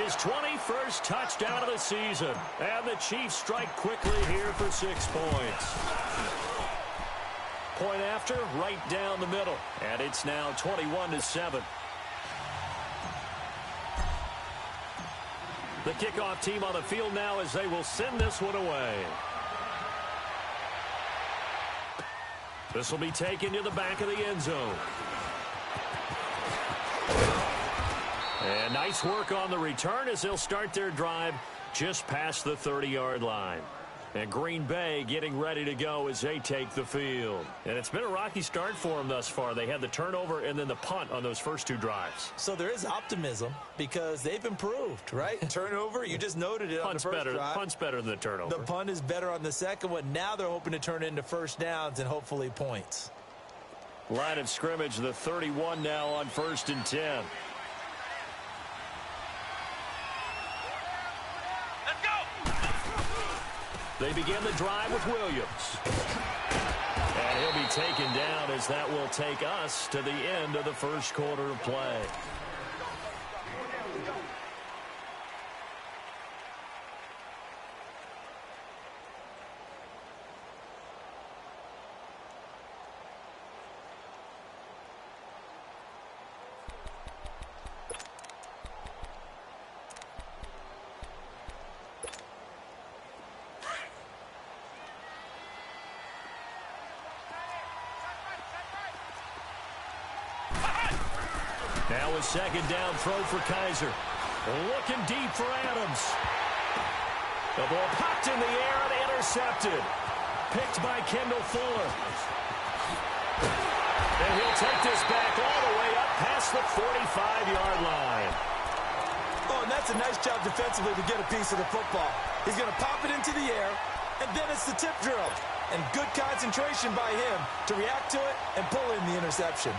his 21st touchdown of the season. And the Chiefs strike quickly here for 6 points. Point after, right down the middle. And it's now 21-7. The kickoff team on the field now as they will send this one away. This will be taken to the back of the end zone. And nice work on the return as they'll start their drive just past the 30-yard line. And Green Bay getting ready to go as they take the field. And it's been a rocky start for them thus far. They had the turnover and then the punt on those first 2 drives. So there is optimism because they've improved, right? Turnover, you just noted it on the first drive. Punt's better than the turnover. The punt is better on the second one. Now they're hoping to turn it into first downs and hopefully points. Line of scrimmage, the 31 now on 1st and 10. They begin the drive with Williams. And he'll be taken down as that will take us to the end of the first quarter of play. Now a second down throw for Kaiser. Looking deep for Adams. The ball popped in the air and intercepted. Picked by Kendall Fuller. And he'll take this back all the way up past the 45-yard line. Oh, and that's a nice job defensively to get a piece of the football. He's going to pop it into the air, and then it's the tip drill. And good concentration by him to react to it and pull in the interception.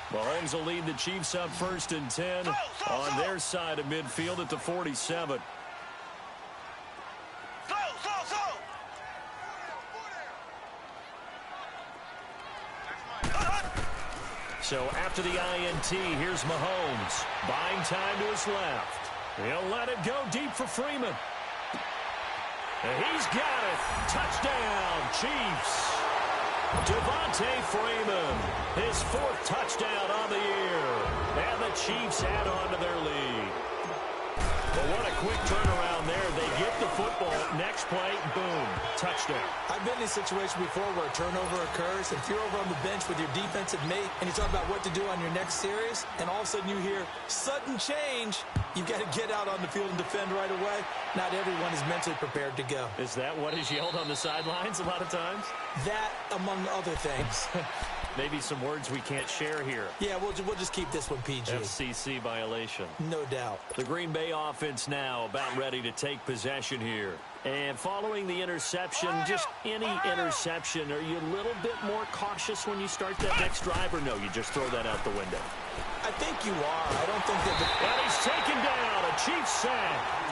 Mahomes will lead the Chiefs up 1st and 10 on their side of midfield at the 47. So after the INT, here's Mahomes. Buying time to his left. He'll let it go deep for Freeman. And he's got it. Touchdown, Chiefs. Devontae Freeman, his 4th touchdown on the year. And the Chiefs add on to their lead. But what a quick turnaround there. They get the football. Next play, boom, touchdown. I've been in a situation before where a turnover occurs. If you're over on the bench with your defensive mate and you talk about what to do on your next series, and all of a sudden you hear sudden change, you've got to get out on the field and defend right away. Not everyone is mentally prepared to go. Is that what is yelled on the sidelines a lot of times? That, among other things. Maybe some words we can't share here. Yeah, we'll just keep this one PG. FCC violation. No doubt. The Green Bay offense now about ready to take possession here. And following the interception, just any interception, are you a little bit more cautious when you start that next drive, or no, you just throw that out the window? I think you are. I don't think that... And he's taken down. A Chiefs sack.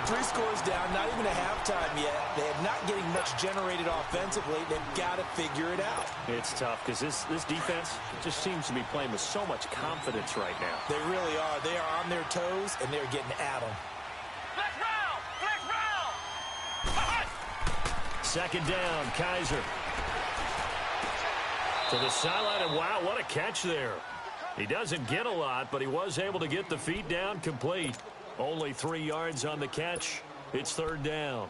3 scores down, not even a halftime yet. They're not getting much generated offensively. They've got to figure it out. It's tough because this defense just seems to be playing with so much confidence right now. They really are. They are on their toes, and they're getting at them. Second down, Kaiser. To the sideline, and wow, what a catch there. He doesn't get a lot, but he was able to get the feet down complete. Only 3 yards on the catch. It's 3rd down.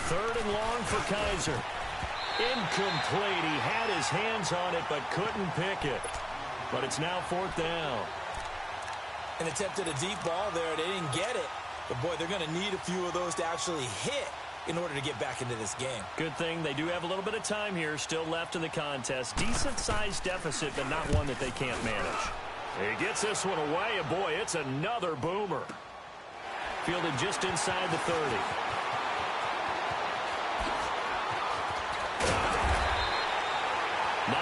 Third and long for Kaiser. Incomplete. He had his hands on it, but couldn't pick it. But it's now 4th down. An attempt at a deep ball there. They didn't get it. But, boy, they're going to need a few of those to actually hit in order to get back into this game. Good thing they do have a little bit of time here still left in the contest. Decent-sized deficit, but not one that they can't manage. He gets this one away, and, boy, it's another boomer. Fielded just inside the 30.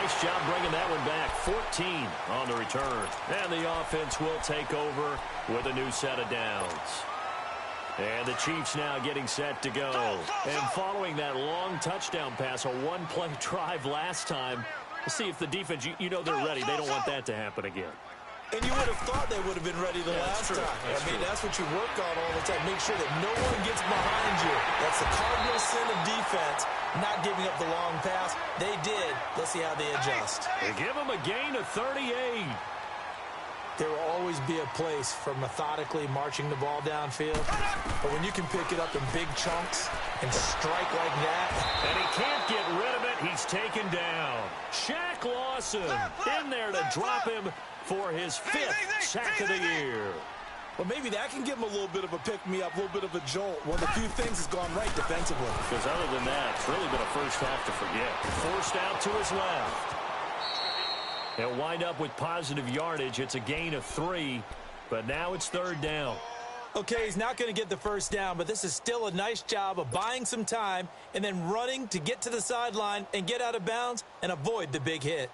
Nice job bringing that one back. 14 on the return. And the offense will take over with a new set of downs. And the Chiefs now getting set to go. And following that long touchdown pass, a one-play drive last time, we'll see if the defense, you know they're ready. They don't want that to happen again. And you would have thought they would have been ready the last time. That's what you work on all the time. Make sure that no one gets behind you. That's the cardinal sin of defense, not giving up the long pass. They did. Let's see how they adjust. They give them a gain of 38. There will always be a place for methodically marching the ball downfield. But when you can pick it up in big chunks and strike like that. And he can't get rid of it. He's taken down. Shaq Lawson in there to drop him for his 5th sack of the year. Well, maybe that can give him a little bit of a pick-me-up, a little bit of a jolt. One of the few things has gone right defensively. Because other than that, it's really been a first half to forget. Forced out to his left. He'll wind up with positive yardage. It's a gain of 3, but now it's 3rd down. Okay, he's not going to get the first down, but this is still a nice job of buying some time and then running to get to the sideline and get out of bounds and avoid the big hit.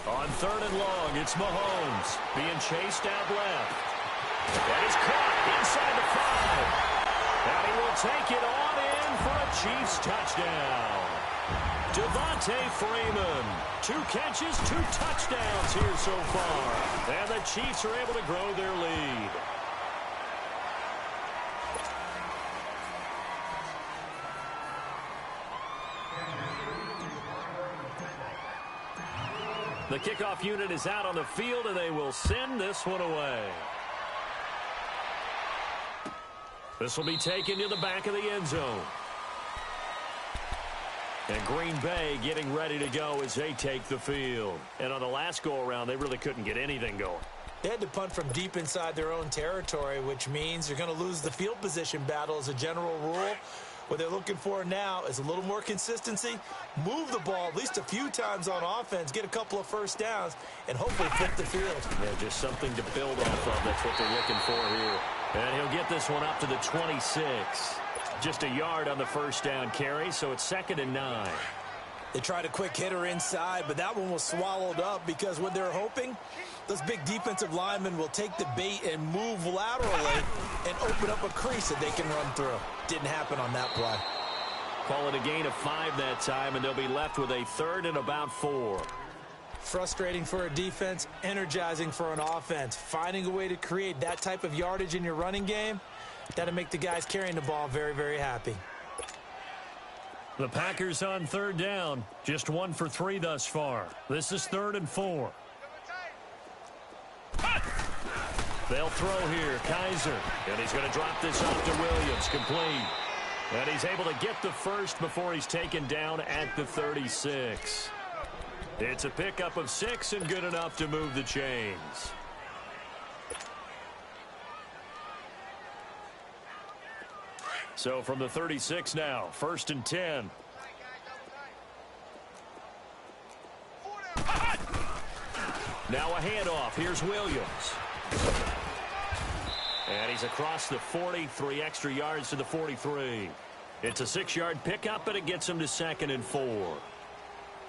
On 3rd and long, it's Mahomes being chased out left. And he's caught inside the 5. And he will take it on in for a Chiefs touchdown. Devontae Freeman, 2 catches, 2 touchdowns here so far. And the Chiefs are able to grow their lead. The kickoff unit is out on the field, and they will send this one away. This will be taken to the back of the end zone. And Green Bay getting ready to go as they take the field. And on the last go-around, they really couldn't get anything going. They had to punt from deep inside their own territory, which means they're going to lose the field position battle as a general rule. What they're looking for now is a little more consistency, move the ball at least a few times on offense, get a couple of first downs, and hopefully flip the field. Yeah, just something to build off of. That's what they're looking for here. And he'll get this one up to the 26. Just a yard on the first down carry, so it's 2nd and 9. They tried a quick hitter inside, but that one was swallowed up because what they're hoping, those big defensive linemen will take the bait and move laterally and open up a crease that they can run through. Didn't happen on that play. Call it a gain of 5 that time, and they'll be left with a 3rd and about 4. Frustrating for a defense, energizing for an offense. Finding a way to create that type of yardage in your running game, that'll make the guys carrying the ball very, very happy. The Packers on 3rd down. Just 1 for 3 thus far. This is 3rd and 4. They'll throw here. Kaiser. And he's going to drop this off to Williams. Complete. And he's able to get the first before he's taken down at the 36. It's a pickup of 6 and good enough to move the chains. So from the 36 now, 1st and 10. Now a handoff. Here's Williams. And he's across the 40, 3 extra yards to the 43. It's a 6-yard pickup, but it gets him to 2nd and 4.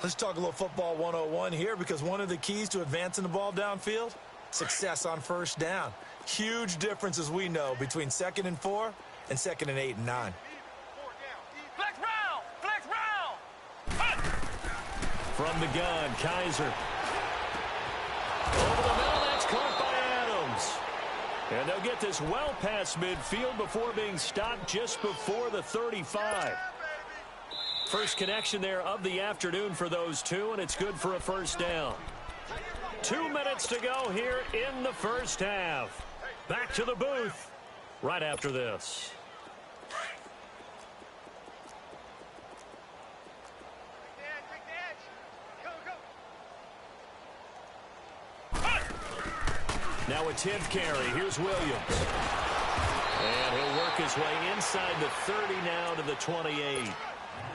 Let's talk a little football 101 here, because one of the keys to advancing the ball downfield, success on first down. Huge difference, as we know, between 2nd and 4 and 2nd and 8 and 9. Flex round! Flex round! From the gun, Kaiser. Over the middle, that's caught by Adams. And they'll get this well past midfield before being stopped just before the 35. First connection there of the afternoon for those two, and it's good for a first down. 2 minutes to go here in the first half. Back to the booth right after this. Now a 10th carry. Here's Williams. And he'll work his way inside the 30 now to the 28.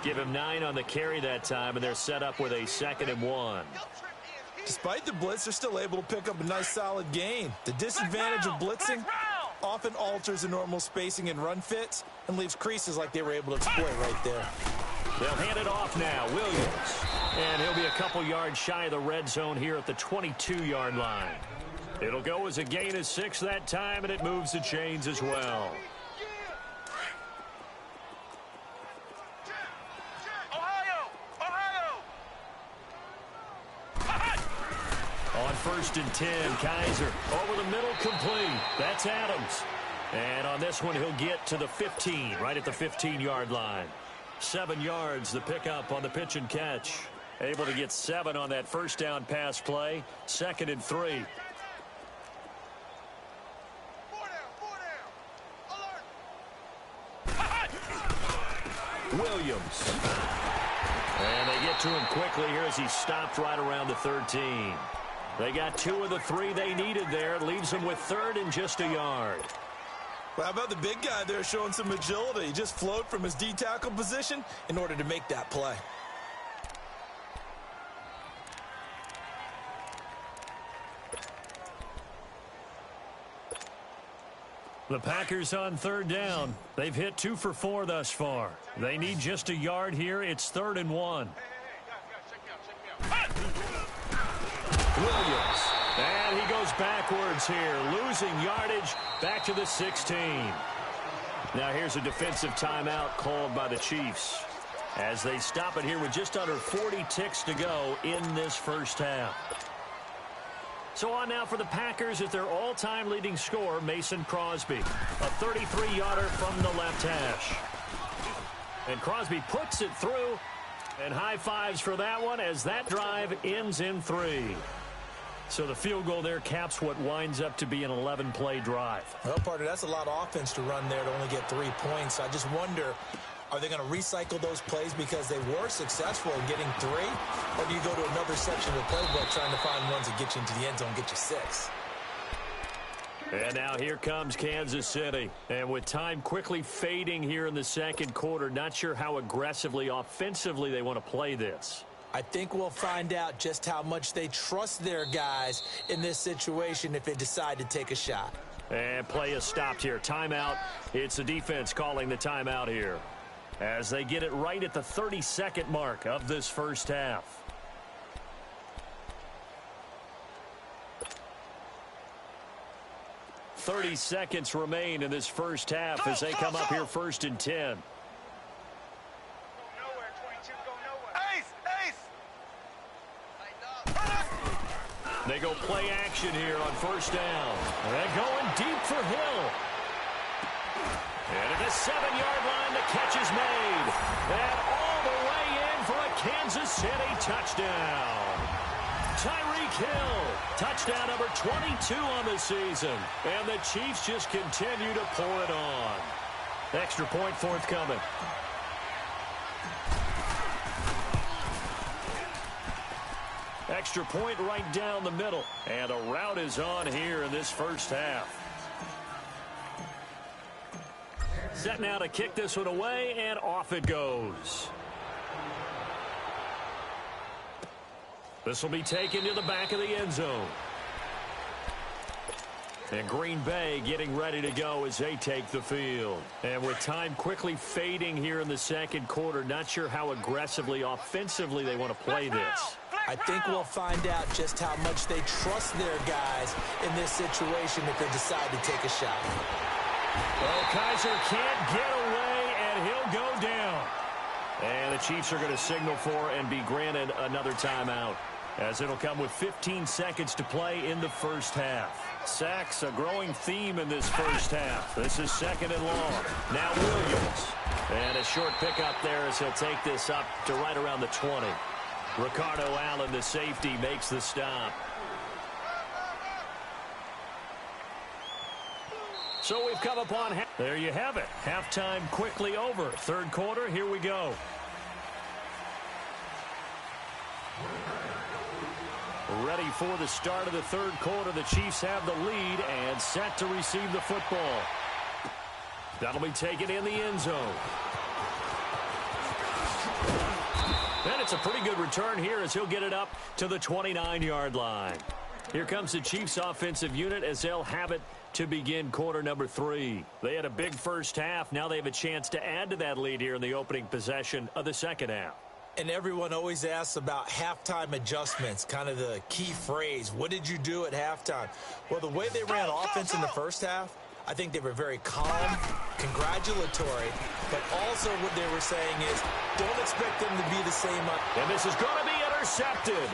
Give him 9 on the carry that time, and they're set up with a 2nd and 1. Despite the blitz, they're still able to pick up a nice solid gain. The disadvantage of blitzing often alters the normal spacing and run fits and leaves creases like they were able to exploit right there. They'll hand it off now, Williams. And he'll be a couple yards shy of the red zone here at the 22-yard line. It'll go as a gain of 6 that time, and it moves the chains as well. On 1st and 10, Kaiser over the middle, complete. That's Adams. And on this one, he'll get to the 15, right at the 15-yard line. 7 yards, the pickup on the pitch and catch. Able to get 7 on that first down pass play. 2nd and 3. Williams. And they get to him quickly here as he stopped right around the 13. They got 2 of the 3 they needed there. Leaves them with 3rd and just a yard. Well, how about the big guy there showing some agility? He just flowed from his D-tackle position in order to make that play. The Packers on 3rd down. They've hit 2 for 4 thus far. They need just a yard here. It's 3rd and 1. Williams. And he goes backwards here, losing yardage back to the 16. Now here's a defensive timeout called by the Chiefs as they stop it here with just under 40 ticks to go in this first half. So on now for the Packers at their all-time leading scorer, Mason Crosby. A 33-yarder from the left hash. And Crosby puts it through, and high fives for that one as that drive ends in 3. So the field goal there caps what winds up to be an 11-play drive. Well, partner, that's a lot of offense to run there to only get 3 points. I just wonder, are they going to recycle those plays because they were successful in getting 3? Or do you go to another section of the playbook trying to find ones that get you into the end zone and get you 6? And now here comes Kansas City. And with time quickly fading here in the second quarter, not sure how aggressively, offensively they want to play this. I think we'll find out just how much they trust their guys in this situation if they decide to take a shot. And play is stopped here. Timeout. It's the defense calling the timeout here as they get it right at the 32nd mark of this first half. "30 seconds remain in this first half as they come up here 1st and 10. They go play action here on 1st down. They're going deep for Hill. And at the 7-yard line, the catch is made. And all the way in for a Kansas City touchdown. Tyreek Hill, touchdown number 22 on the season. And the Chiefs just continue to pour it on. Extra point forthcoming. Extra point right down the middle. And a route is on here in this first half. Set now to kick this one away, and off it goes. This will be taken to the back of the end zone. And Green Bay getting ready to go as they take the field. And with time quickly fading here in the second quarter, not sure how aggressively, offensively they want to play this. I think we'll find out just how much they trust their guys in this situation if they decide to take a shot. Well, Kaiser can't get away, and he'll go down. And the Chiefs are going to signal for and be granted another timeout, as it'll come with 15 seconds to play in the first half. Sacks, a growing theme in this first half. This is 2nd and long. Now Williams. And a short pickup there as he'll take this up to right around the 20. Ricardo Allen, the safety, makes the stop. So we've come upon, there you have it. Halftime quickly over. Third quarter, here we go. Ready for the start of the third quarter. The Chiefs have the lead and set to receive the football. That'll be taken in the end zone. That's a pretty good return here as he'll get it up to the 29-yard line. Here comes the Chiefs offensive unit as they'll have it to begin quarter number 3. They had a big first half. Now they have a chance to add to that lead here in the opening possession of the second half. And everyone always asks about halftime adjustments, kind of the key phrase. What did you do at halftime? Well, the way they ran offense in the first half, I think they were very calm, congratulatory, but also what they were saying is don't expect them to be the same. And this is going to be intercepted.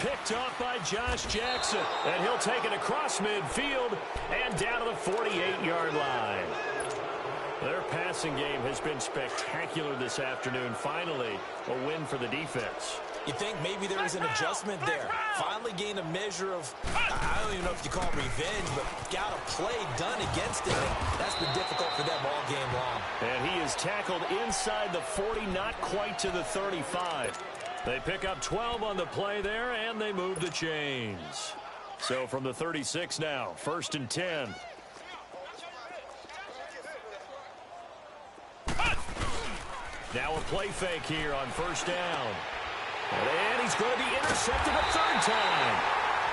Picked off by Josh Jackson, and he'll take it across midfield and down to the 48-yard line. Their passing game has been spectacular this afternoon. Finally, a win for the defense. You think maybe there was an adjustment there. Finally gained a measure of, I don't even know if you call it revenge, but got a play done against it. That's been difficult for them all game long. And he is tackled inside the 40, not quite to the 35. They pick up 12 on the play there, and they move the chains. So from the 36 now, 1st and 10. Now a play fake here on 1st down. And he's going to be intercepted a 3rd time.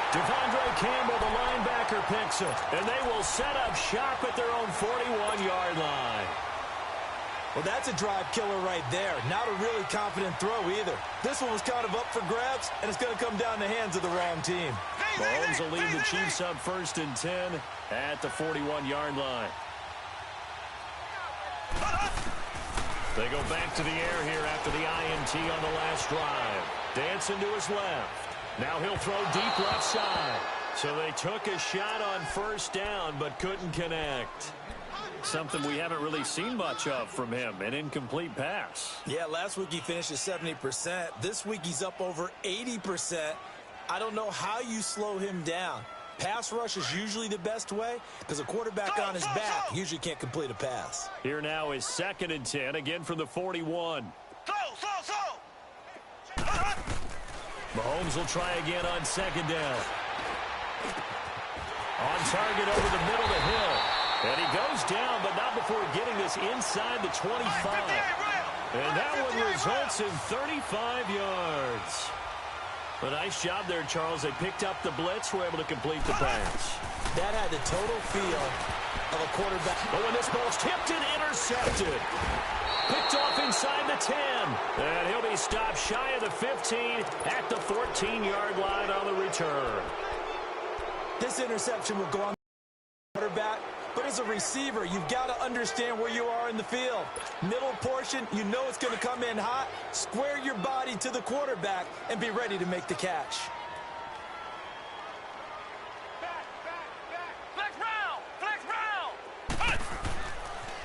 Devondre Campbell, the linebacker, picks it. And they will set up shop at their own 41-yard line. Well, that's a drive killer right there. Not a really confident throw either. This one was kind of up for grabs, and it's going to come down the hands of the wrong team. Mahomes will lead the Chiefs up 1st and 10 at the 41-yard line. They go back to the air here after the INT on the last drive. Dancing to his left. Now he'll throw deep left side. So they took a shot on 1st down but couldn't connect. Something we haven't really seen much of from him, an incomplete pass. Yeah, last week he finished at 70%. This week he's up over 80%. I don't know how you slow him down. Pass rush is usually the best way because a quarterback on his back usually can't complete a pass. Here now is 2nd and 10, again from the 41. Mahomes will try again on 2nd down. On target over the middle to Hill. And he goes down, but not before getting this inside the 25. And that one results in 35 yards. A nice job there, Charles. They picked up the blitz, were able to complete the pass. That had the total feel of a quarterback. Oh, and this ball's tipped and intercepted. Picked off inside the 10. And he'll be stopped shy of the 15 at the 14-yard line on the return. This interception will go on the quarterback. But as a receiver, you've got to understand where you are in the field. Middle portion, you know it's going to come in hot. Square your body to the quarterback and be ready to make the catch. Flex round!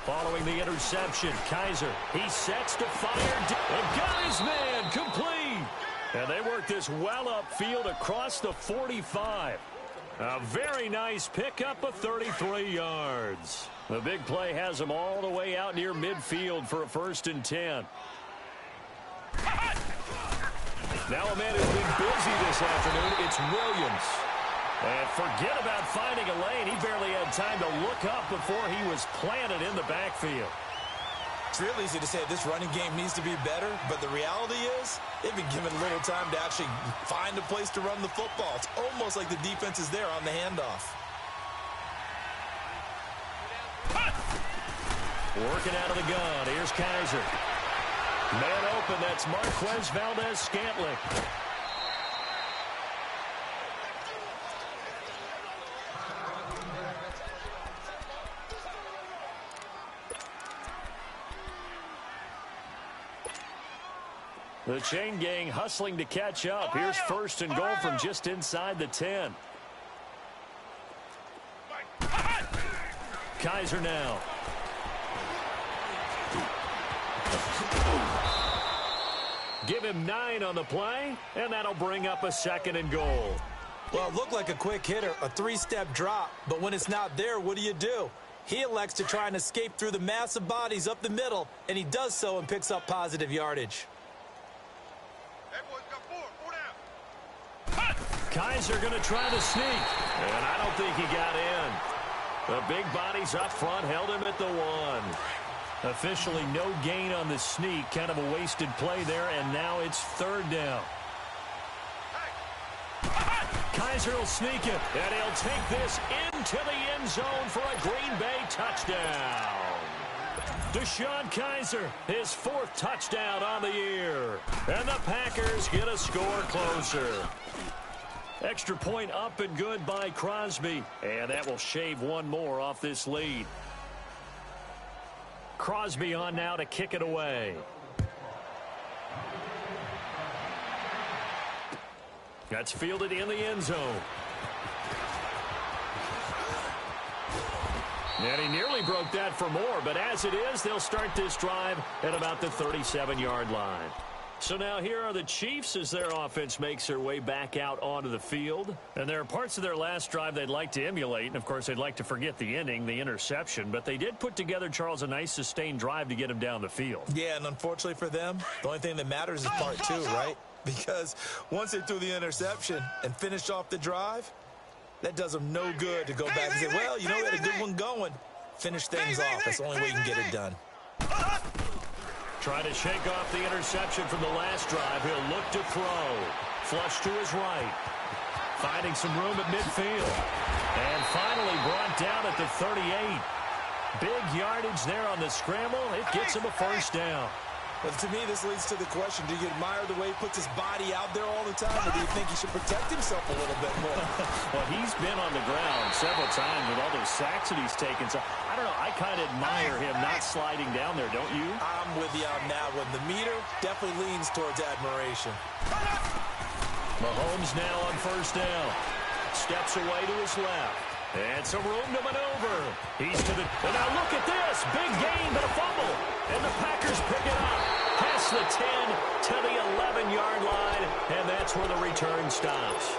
Following the interception, Kaiser, he sets to fire and got his man complete. And they work this well upfield across the 45. A very nice pickup of 33 yards. The big play has them all the way out near midfield for a 1st and 10. Now a man who's been busy this afternoon, it's Williams. And forget about finding a lane. He barely had time to look up before he was planted in the backfield. It's real easy to say this running game needs to be better, but the reality is they've been given little time to actually find a place to run the football. It's almost like the defense is there on the handoff. Working out of the gun. Here's Kaiser. Man open. That's Marquez Valdez-Scantling. The chain gang hustling to catch up. Here's 1st and goal from just inside the 10. Kaiser now. Give him 9 on the play, and that'll bring up a 2nd and goal. Well, it looked like a quick hitter, a 3-step drop, but when it's not there, what do? He elects to try and escape through the massive bodies up the middle, and he does so and picks up positive yardage. Kaiser going to try to sneak, and I don't think he got in. The big bodies up front held him at the 1. Officially no gain on the sneak. Kind of a wasted play there, and now it's third down. Kaiser will sneak it, and he'll take this into the end zone for a Green Bay touchdown. Deshaun Kaiser, his fourth touchdown on the year. And the Packers get a score closer. Extra point up and good by Crosby, and that will shave one more off this lead. Crosby on now to kick it away. That's fielded in the end zone. And he nearly broke that for more, but as it is, they'll start this drive at about the 37-yard line. So now here are the Chiefs as their offense makes their way back out onto the field. And there are parts of their last drive they'd like to emulate. And, of course, they'd like to forget the inning, the interception. But they did put together, Charles, a nice sustained drive to get him down the field. Yeah, and unfortunately for them, the only thing that matters is part two, right? Because once they threw the interception and finished off the drive, that does them no good to go back and say, well, you know, we had a good one going. Finish things off. That's the only way you can get it done. Trying to shake off the interception from the last drive. He'll look to throw. Flush to his right. Finding some room at midfield. And finally brought down at the 38. Big yardage there on the scramble. It gets him a first down. But to me, this leads to the question, do you admire the way he puts his body out there all the time, or do you think he should protect himself a little bit more? Well, he's been on the ground several times with all those sacks that he's taken. So, I don't know, I kind of admire him not sliding down there, don't you? I'm with you on that one. The meter definitely leans towards admiration. Mahomes now on first down. Steps away to his left. And some room to maneuver. He's to the... And now look at this. Big gain, but a fumble. And the Packers pick it up. Past the 10 to the 11-yard line. And that's where the return stops.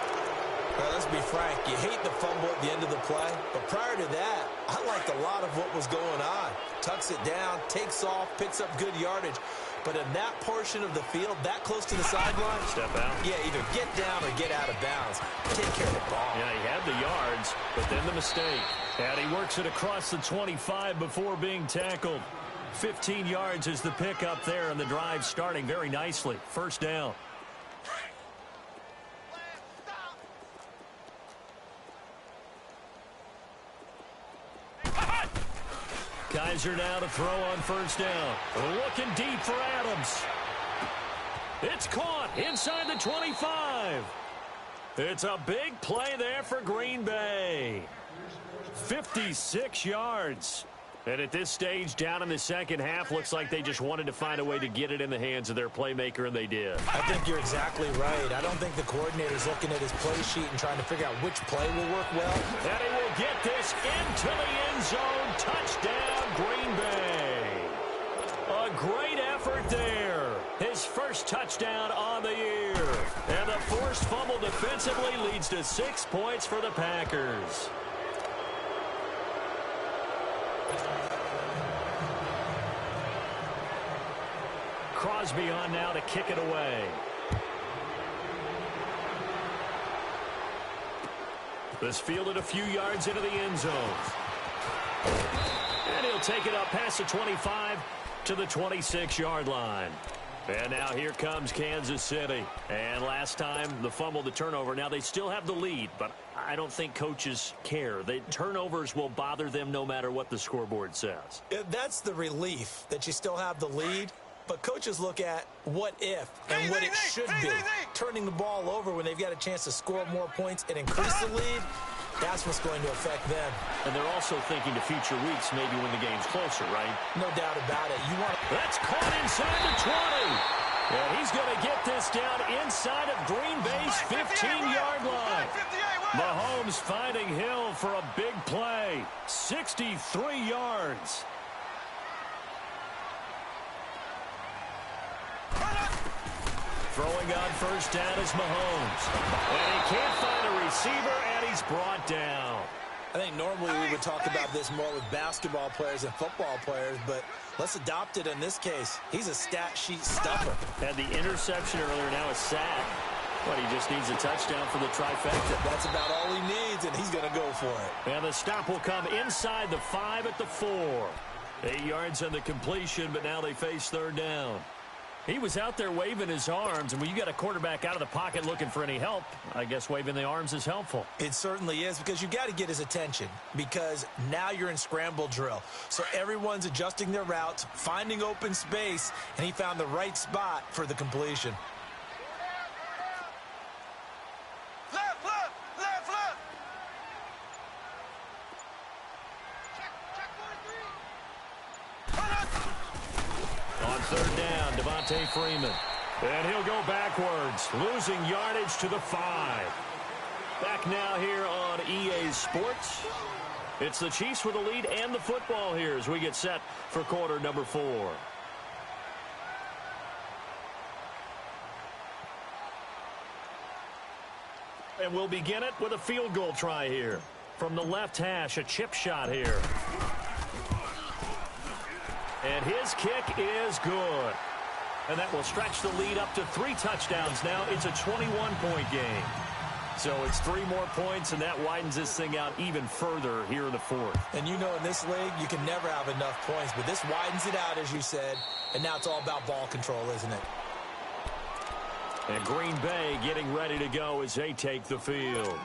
Well, let's be frank. You hate the fumble at the end of the play. But prior to that, I liked a lot of what was going on. Tucks it down, takes off, picks up good yardage. But in that portion of the field, that close to the sideline, step out. Yeah, either get down or get out of bounds. Take care of the ball. Yeah, he had the yards, but then the mistake. And he works it across the 25 before being tackled. 15 yards is the pickup there, and the drive starting very nicely. First down. Kaiser now to throw on first down. Looking deep for Adams. It's caught inside the 25. It's a big play there for Green Bay. 56 yards. And at this stage, down in the second half, looks like they just wanted to find a way to get it in the hands of their playmaker, and they did. I think you're exactly right. I don't think the coordinator's looking at his play sheet and trying to figure out which play will work well. And he will get this into the end zone. Touchdown, Green Bay. A great effort there. His first touchdown on the year. And the forced fumble defensively leads to 6 points for the Packers. Crosby on now to kick it away. This fielded a few yards into the end zone. And he'll take it up past the 25 to the 26-yard line. And now here comes Kansas City. And last time, the fumble, the turnover. Now they still have the lead, but I don't think coaches care. The turnovers will bother them no matter what the scoreboard says. That's the relief, that you still have the lead. But coaches look at what if and what it should be. Turning the ball over when they've got a chance to score more points and increase the lead, that's what's going to affect them. And they're also thinking to future weeks, maybe when the game's closer, right? No doubt about it. That's caught inside the 20. And he's going to get this down inside of Green Bay's 15-yard line. Mahomes finding Hill for a big play. 63 yards. Throwing on first down is Mahomes. And he can't find a receiver, and he's brought down. I think normally we would talk about this more with basketball players and football players, but let's adopt it in this case. He's a stat sheet stuffer. Had the interception earlier, now a sack. But he just needs a touchdown for the trifecta. That's about all he needs, and he's going to go for it. And the stop will come inside the 5 at the 4. 8 yards on the completion, but now they face third down. He was out there waving his arms, and when you got a quarterback out of the pocket looking for any help, I guess waving the arms is helpful. It certainly is, because you got to get his attention, because now you're in scramble drill. So everyone's adjusting their routes, finding open space, and he found the right spot for the completion. Left, left, left, left. On third down, Devontae Freeman. And he'll go backwards, losing yardage to the 5. Back now here on EA Sports. It's the Chiefs with the lead and the football here as we get set for quarter number 4. And we'll begin it with a field goal try here. From the left hash, a chip shot here. And his kick is good. And that will stretch the lead up to 3 touchdowns now. It's a 21-point game. So it's 3 more points, and that widens this thing out even further here in the 4th. And you know, in this league, you can never have enough points, but this widens it out, as you said, and now it's all about ball control, isn't it? And Green Bay getting ready to go as they take the field.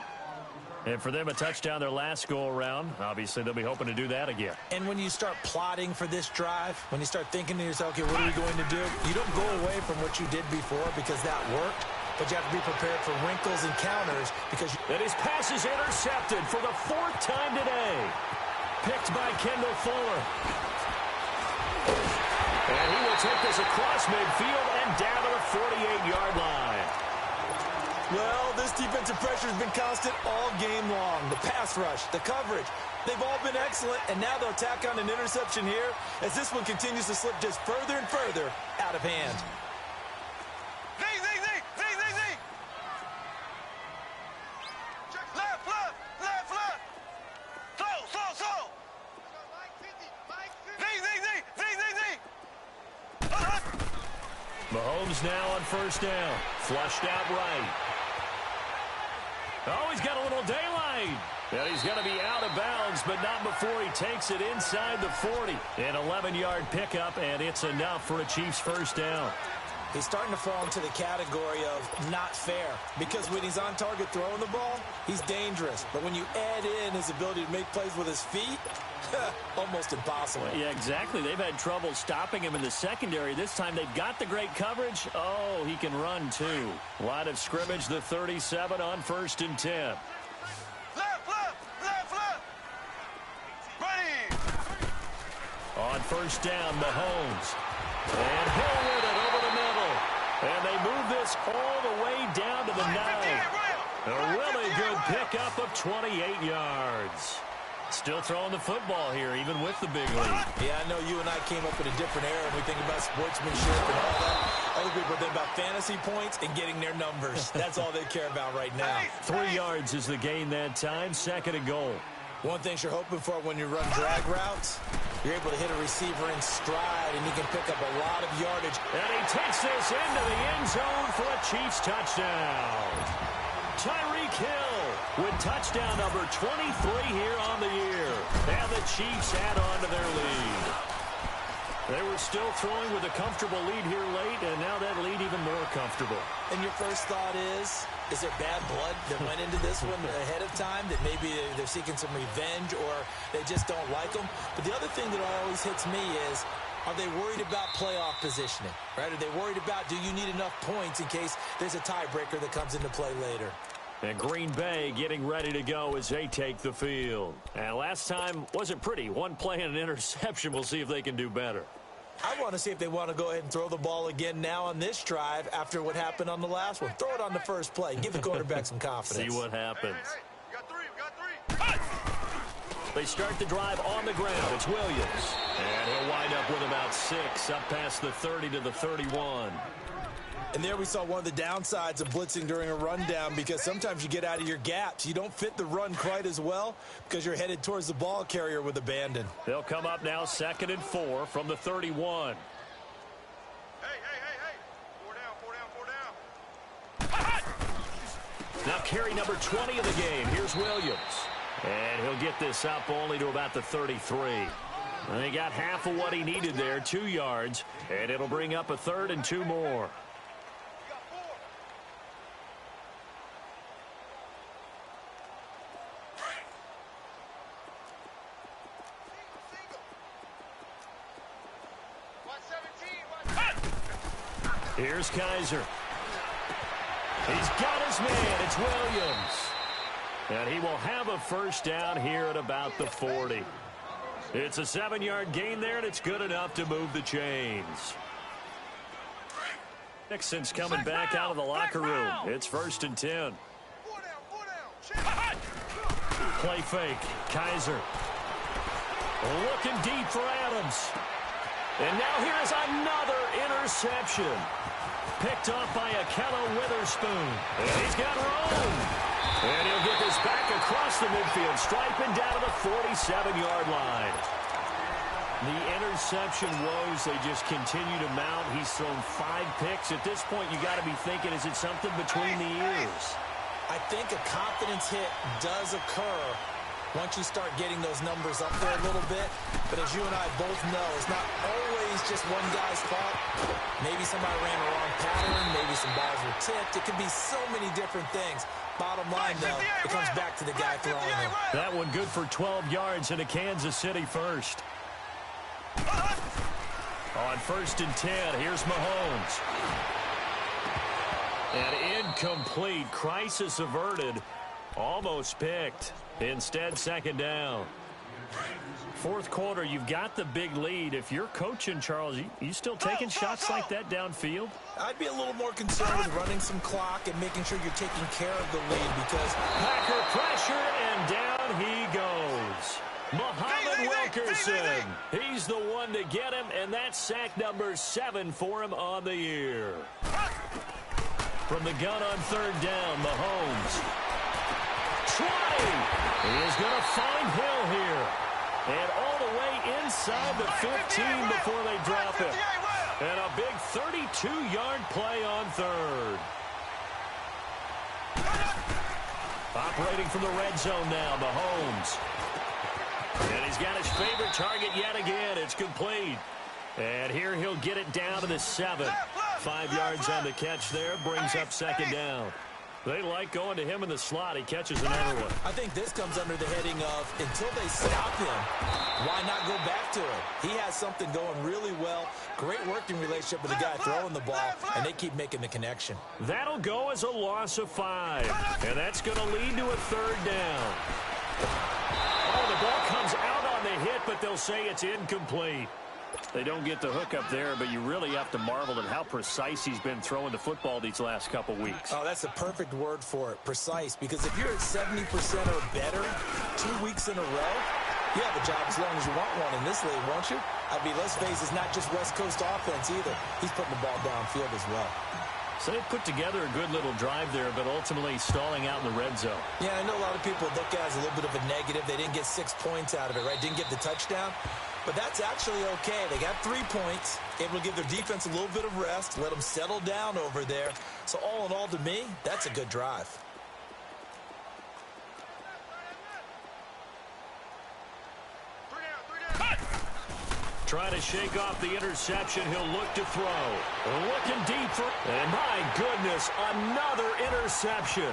And for them, a touchdown their last go-around. Obviously, they'll be hoping to do that again. And when you start plotting for this drive, when you start thinking to yourself, okay, what are we going to do? You don't go away from what you did before because that worked, but you have to be prepared for wrinkles and counters because And his pass is intercepted for the 4th time today. Picked by Kendall Fuller. And he will take this across midfield and down to the 48-yard line. Well, this defensive pressure has been constant all game long. The pass rush, the coverage, they've all been excellent, and now they'll tack on an interception here as this one continues to slip just further and further out of hand. Z, Z, Z, Z, Z, Z. Left, left, left, left. Slow, slow, slow. Z, Z, Z, Z, Z, Z. Mahomes now on first down. Flushed out right. Oh, he's got a little daylight. And he's going to be out of bounds, but not before he takes it inside the 40. An 11-yard pickup, and it's enough for a Chiefs first down. He's starting to fall into the category of not fair because when he's on target throwing the ball, he's dangerous. But when you add in his ability to make plays with his feet, almost impossible. Yeah, exactly. They've had trouble stopping him in the secondary. This time they've got the great coverage. Oh, he can run too. Line of scrimmage, the 37 on 1st and 10. Left, left, left, left. Ready. On first down, Mahomes. And Hill with it over the middle. And they move this all the way down to the 9. A really good pickup of 28 yards. Still throwing the football here, even with the big lead. Yeah, I know you and I came up in a different era, and we think about sportsmanship and all that. Other people think about fantasy points and getting their numbers. That's all they care about right now. 3 yards is the gain that time, 2nd and goal. One thing you're hoping for when you run drag routes, you're able to hit a receiver in stride, and he can pick up a lot of yardage. And he takes this into the end zone for a Chiefs touchdown. Tyreek Hill with touchdown number 23 here on the year. And the Chiefs add on to their lead. They were still throwing with a comfortable lead here late, and now that lead even more comfortable. And your first thought is there bad blood that went into this one ahead of time, that maybe they're seeking some revenge or they just don't like them? But the other thing that always hits me is, are they worried about playoff positioning? Right? Are they worried about, do you need enough points in case there's a tiebreaker that comes into play later? And Green Bay getting ready to go as they take the field. And last time wasn't pretty. One play and an interception. We'll see if they can do better. I want to see if they want to go ahead and throw the ball again now on this drive after what happened on the last one. Throw it on the first play. Give the quarterback some confidence. See what happens. Hey, we got 3, we got 3. They start the drive on the ground. It's Williams. And he'll wind up with about 6 up past the 30 to the 31. And there we saw one of the downsides of blitzing during a rundown, because sometimes you get out of your gaps. You don't fit the run quite as well because you're headed towards the ball carrier with abandon. They'll come up now 2nd and 4 from the 31. Hey, hey, hey, hey. 4 down, 4 down, 4 down. Now carry number 20 of the game. Here's Williams. And he'll get this up only to about the 33. And he got half of what he needed there, 2 yards, and it'll bring up a 3rd and 2 more. Here's Kaiser. He's got his man. It's Williams. And he will have a first down here at about the 40. It's a 7-yard gain there, and it's good enough to move the chains. Nixon's coming back out of the locker room. It's 1st and 10. Play fake. Kaiser. Looking deep for Adams. And now here's another interception. Picked off by Akello Witherspoon. And he's got room. And he'll get this back across the midfield stripe and down to the 47-yard line. The interception woes, they just continue to mount. He's thrown 5 picks. At this point, you got to be thinking, is it something between the ears? I think a confidence hit does occur once you start getting those numbers up there a little bit. But as you and I both know, it's not always just one guy's fault. Maybe somebody ran a wrong pattern. Maybe some balls were tipped. It could be so many different things. Bottom line, though, it comes back to the guy throwing it. That one good for 12 yards into Kansas City first. On 1st and 10, here's Mahomes. And incomplete. Crisis averted. Almost picked. Instead, 2nd down. 4th quarter, you've got the big lead. If you're coaching, Charles, you still taking shots like that downfield? I'd be a little more concerned with running some clock and making sure you're taking care of the lead because Packer pressure, and down he goes. Muhammad Wilkerson. He's the one to get him, and that's sack number 7 for him on the year. From the gun on 3rd down, Mahomes. Trotting. He is going to find Hill here. And all the way inside the 15 before they drop it. And a big 32-yard play on 3rd. Operating from the red zone now, Mahomes. And he's got his favorite target yet again. It's complete. And here he'll get it down to the 7. 5 yards on the catch there. Brings up 2nd down. They like going to him in the slot. He catches another one. I think this comes under the heading of until they stop him, why not go back to it? He has something going really well. Great working relationship with the guy throwing the ball, and they keep making the connection. That'll go as a loss of 5. And that's going to lead to a 3rd down. Oh, the ball comes out on the hit, but they'll say it's incomplete. They don't get the hook up there, but you really have to marvel at how precise he's been throwing the football these last couple weeks. Oh, that's the perfect word for it, precise, because if you're at 70% or better 2 weeks in a row, you have a job as long as you want one in this league, won't you? I mean, let's face it, it's not just West Coast offense either. He's putting the ball downfield as well. So they put together a good little drive there, but ultimately stalling out in the red zone. Yeah, I know a lot of people look at it as a little bit of a negative. They didn't get 6 points out of it, right? Didn't get the touchdown. But that's actually okay. They got 3 points, able to give their defense a little bit of rest, let them settle down over there. So all in all, to me, that's a good drive. Trying to shake off the interception. He'll look to throw. Looking deep for... And my goodness, another interception.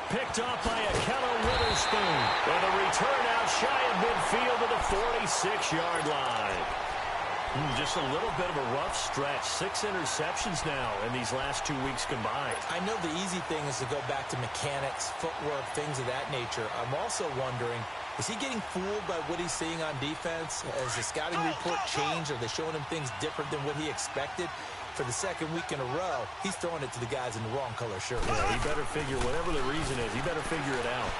Picked off by Akello Witherspoon. And a return out shy of midfield to the 46-yard line. Just a little bit of a rough stretch. 6 interceptions now in these last 2 weeks combined. I know the easy thing is to go back to mechanics, footwork, things of that nature. I'm also wondering, is he getting fooled by what he's seeing on defense? Has the scouting report changed? Are they showing him things different than what he expected? For the 2nd week in a row, he's throwing it to the guys in the wrong color shirt. Yeah, he better figure, whatever the reason is, he better figure it out.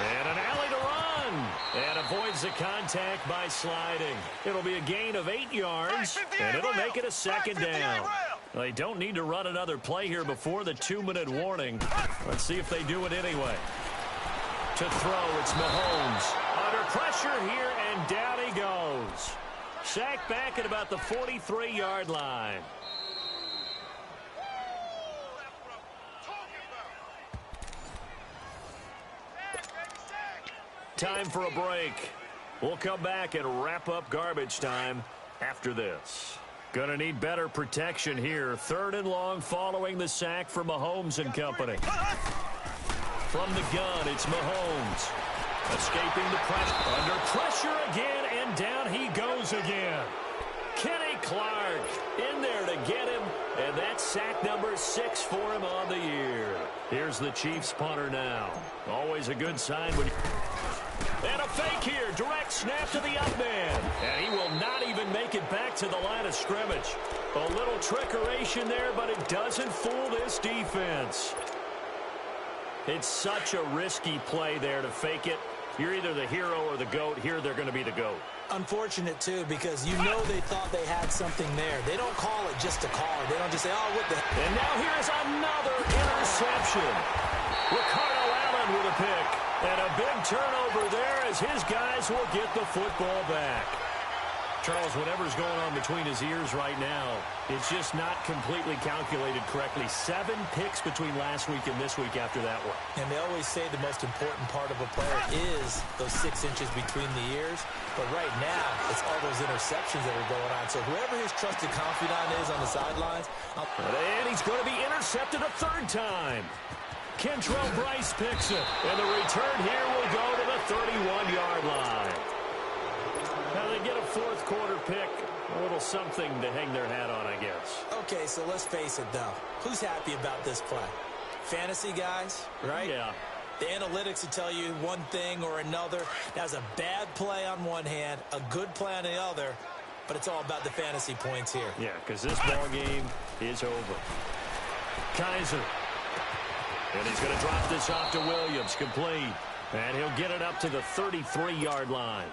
And an alley to run. And avoids the contact by sliding. It'll be a gain of 8 yards, and it'll make it a 2nd down. They don't need to run another play here before the 2-minute warning. Let's see if they do it anyway. To throw, it's Mahomes. Under pressure here, and down he goes. Sacked back at about the 43-yard line. Time for a break. We'll come back and wrap up garbage time after this. Gonna need better protection here. 3rd and long following the sack for Mahomes and company. From the gun, it's Mahomes. Escaping the pressure. Under pressure again, and down he goes again. Kenny Clark in there to get him, and that's sack number 6 for him on the year. Here's the Chiefs punter now. Always a good sign when... And a fake here. Direct snap to the up man. And he will not even make it back to the line of scrimmage. A little trickeration there, but it doesn't fool this defense. It's such a risky play there to fake it. You're either the hero or the GOAT. Here they're going to be the GOAT. Unfortunate, too, because you know they thought they had something there. They don't call it just a call. They don't just say, oh, what the... And now here's another interception. Ricardo Allen with a pick. And a big turnover there as his guys will get the football back. Charles, whatever's going on between his ears right now, it's just not completely calculated correctly. 7 picks between last week and this week after that one. And they always say the most important part of a player is those 6 inches between the ears. But right now, it's all those interceptions that are going on. So whoever his trusted confidant is on the sidelines... And he's going to be intercepted a 3rd time. Kentrell Bryce picks it. And the return here will go to the 31-yard line. Now they get a 4th quarter pick. A little something to hang their hat on, I guess. Okay, so let's face it, though. Who's happy about this play? Fantasy guys, right? Yeah. The analytics will tell you one thing or another. That's a bad play on one hand, a good play on the other, but it's all about the fantasy points here. Yeah, because this ball game is over. Kaiser. And he's going to drop this off to Williams, complete. And he'll get it up to the 33-yard line.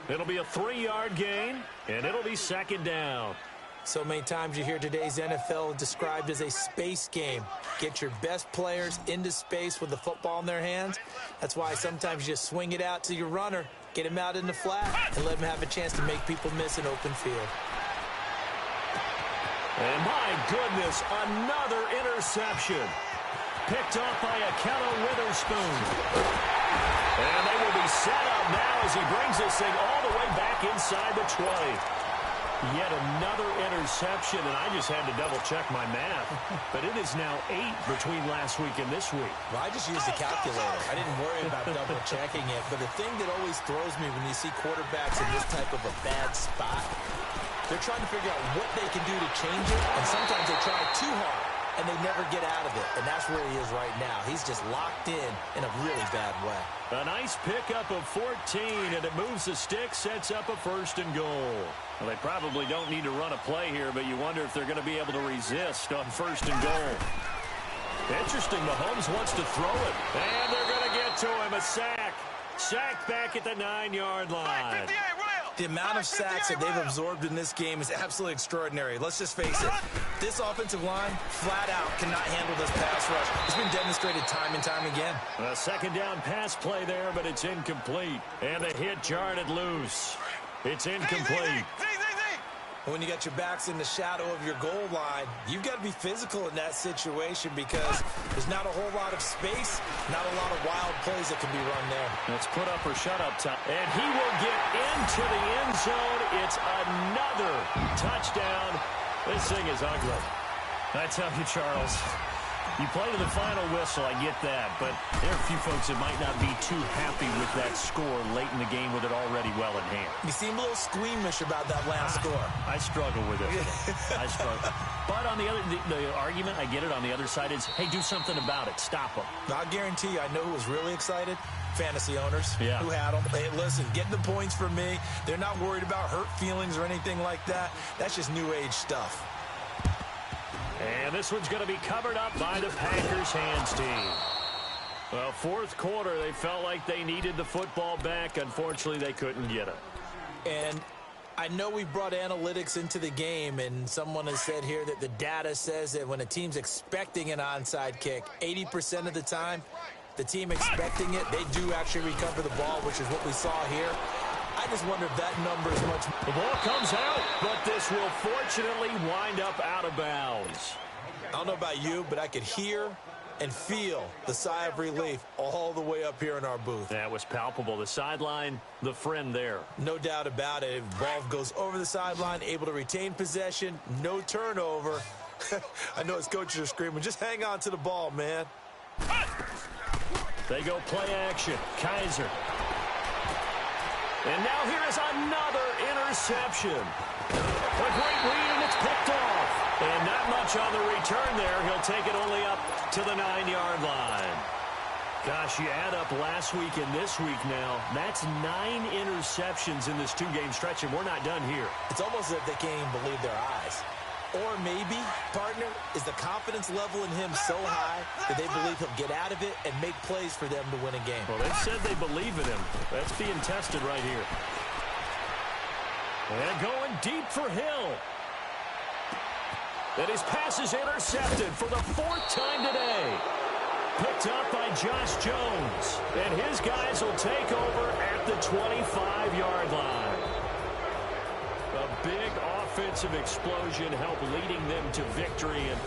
It'll be a 3-yard gain, and it'll be 2nd down. So many times you hear today's NFL described as a space game. Get your best players into space with the football in their hands. That's why sometimes you just swing it out to your runner, get him out in the flat, and let him have a chance to make people miss an open field. And my goodness, another interception. Picked off by Akello Witherspoon. And they will be set up now as he brings this thing all the way back inside the 20. Yet another interception, and I just had to double-check my math. But it is now 8 between last week and this week. Well, I just used the calculator. I didn't worry about double-checking it. But the thing that always throws me when you see quarterbacks in this type of a bad spot, they're trying to figure out what they can do to change it, and sometimes they try too hard, and they never get out of it. And that's where he is right now. He's just locked in a really bad way. A nice pickup of 14, and it moves the stick, sets up a 1st and goal. Well, they probably don't need to run a play here, but you wonder if they're going to be able to resist on 1st and goal. Interesting, Mahomes wants to throw it, and they're going to get to him, a sack. Sacked back at the 9-yard line. The amount of sacks that they've absorbed in this game is absolutely extraordinary. Let's just face it. This offensive line, flat out, cannot handle this pass rush. It's been demonstrated time and time again. A 2nd down pass play there, but it's incomplete. And the hit jarred it loose. It's incomplete. When you got your backs in the shadow of your goal line, you've got to be physical in that situation because there's not a whole lot of space, not a lot of wild plays that can be run there. Let's put up or shut up time. And he will get into the end zone. It's another touchdown. This thing is ugly. I tell you, Charles, you play to the final whistle, I get that, but there are a few folks that might not be too happy with that score late in the game with it already well in hand. You seem a little squeamish about that last score. I struggle with it. I struggle. But on the other, the argument, I get it, on the other side is, hey, do something about it. Stop them. I guarantee you, I know who was really excited. Fantasy owners who had them. Hey, listen, get the points for me. They're not worried about hurt feelings or anything like that. That's just new age stuff. And this one's going to be covered up by the Packers hands team. Well, 4th quarter, they felt like they needed the football back. Unfortunately, they couldn't get it. And I know we brought analytics into the game, and someone has said here that the data says that when a team's expecting an onside kick, 80% of the time, the team expecting it, they do actually recover the ball, which is what we saw here. I just wonder if that number is much... The ball comes out, but this will fortunately wind up out of bounds. I don't know about you, but I could hear and feel the sigh of relief all the way up here in our booth. That was palpable. The sideline, the friend there. No doubt about it. Ball goes over the sideline, able to retain possession, no turnover. I know his coaches are screaming, just hang on to the ball, man. They go play action. Kaiser. And now here is another interception. A great read, and it's picked off. And not much on the return there. He'll take it only up to the 9-yard line. Gosh, you add up last week and this week now. That's 9 interceptions in this 2-game stretch, and we're not done here. It's almost as if they can't even believe their eyes. Or maybe, partner, is the confidence level in him so high that they believe he'll get out of it and make plays for them to win a game. Well, they said they believe in him. That's being tested right here. And going deep for Hill. And his pass is intercepted for the 4th time today. Picked up by Josh Jones. And his guys will take over at the 25-yard line. A big offensive explosion helped leading them to victory. And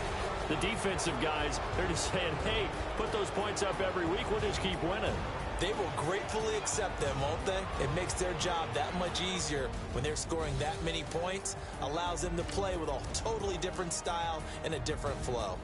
the defensive guys, they're just saying, hey, put those points up every week. We'll just keep winning. They will gratefully accept them, won't they? It makes their job that much easier when they're scoring that many points. Allows them to play with a totally different style and a different flow.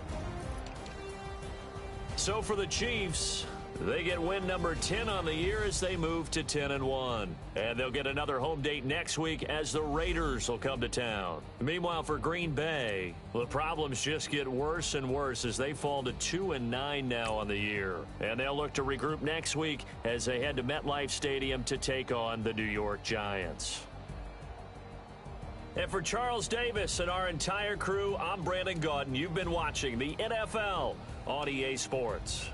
So for the Chiefs, they get win number 10 on the year as they move to 10-1. And they'll get another home date next week as the Raiders will come to town. Meanwhile, for Green Bay, the problems just get worse and worse as they fall to 2-9 now on the year. And they'll look to regroup next week as they head to MetLife Stadium to take on the New York Giants. And for Charles Davis and our entire crew, I'm Brandon Gaudin. You've been watching the NFL on EA Sports.